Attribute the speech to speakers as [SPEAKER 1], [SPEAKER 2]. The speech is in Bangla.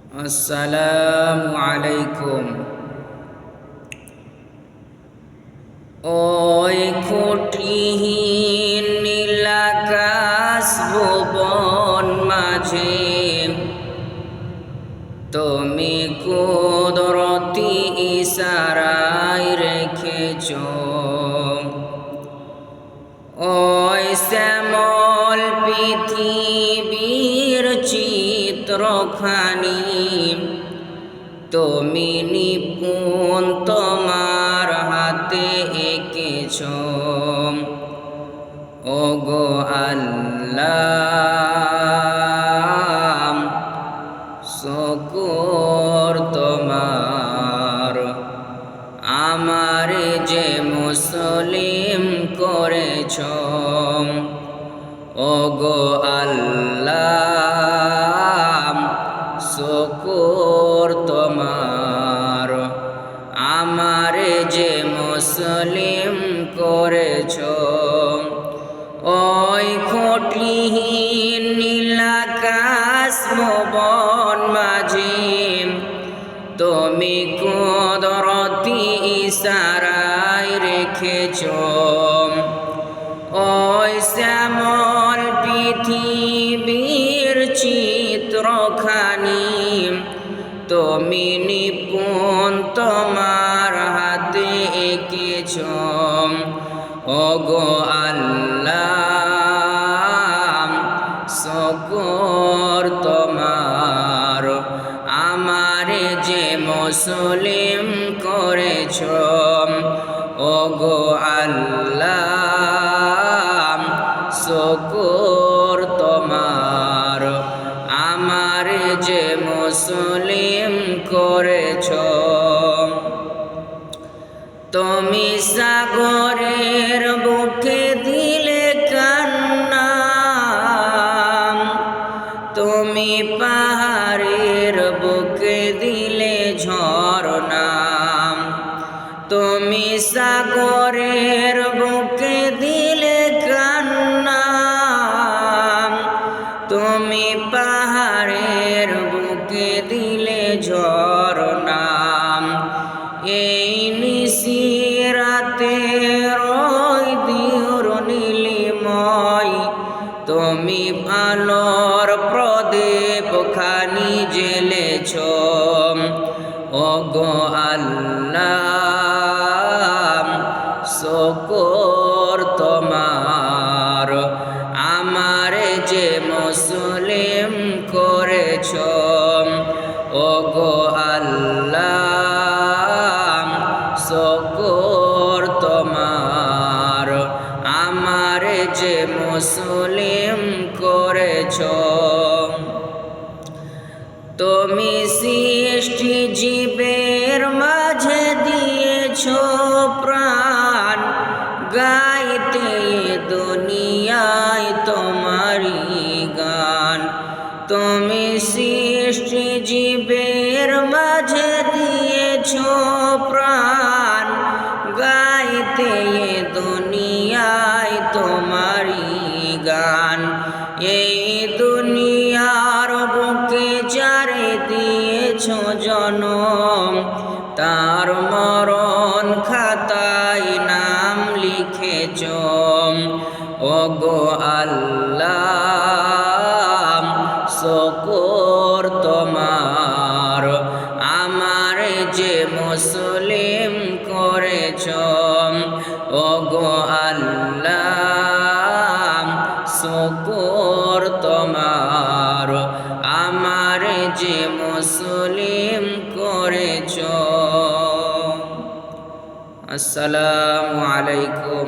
[SPEAKER 1] আসসালামু আলাইকুম। ওই খুঁটিহীন নীলাকাশ ভুবন মাঝে তুমি কুদরতি ইশারায় রেখেছ ওই শ্যামল পৃথিবীর চিত্রখানি তুমি নিপুণ তোমার হাতে এঁকেছ। ওগো আল্লাহ, শুকর তোমার, আমার যে মুসলিম করেছ। ওগো আল্লাহ, শুকর তোমার, আমার যে মুসলিম করেছ। ওই খুঁটিহীন নীলাকাশ ভুবন মাঝে তুমি কুদরতি ইশারায় রেখেছ ওই শ্যামল পৃথিবীর চিত্রখানি তুমি নিপুণ তোমার হাতে এঁকেছ। ওগো আল্লাহ, শুকর তোমার, আমার যে মুসলিম করেছ। ওগো আল্লাহ, শুকর তোমার, আমার যে মুসলিম করেছ। তুমি সাগরের বুকে দিলে কান্না, তুমি পাহাড়ের বুকে দিলে ঝরনা, তুমি সাগরের বুকে দিলে কান্না, তুমি পাহাড়ের বুকে দিলে ঝরনা। এই নিশিরাতে রয় দিওর নীলিময় তুমি আলোর প্রদীপ খানি জ্বেলেছ। ওগো আল্লাহ, শুকর তোমার, আমার যে মুসলিম করেছ। ওগো আল্লাহ, শুকর তোমার, আমার যে মুসলিম করেছ। তুমি সৃষ্টি জীবের মাঝে দিয়েছ প্রাণ, গাইতে দুনিয়ায় তোমারি গান। তুমি সৃষ্টি জীবের মাঝে দিয়েছ প্রাণ, গাইতে দুনিয়ায় তোমারি গান। এই দুনিয়ার বুকে যারে দিয়েছ জনম, তার মরণ খাতায় নাম লিখেছ। ওগো আল্লাহ, শুকর তোমার, আমার যে মুসলিম করেছ। ওগো আল্লাহ, শুকর তোমার, আমার যে মুসলিম করেছ। আসসালামু আলাইকুম।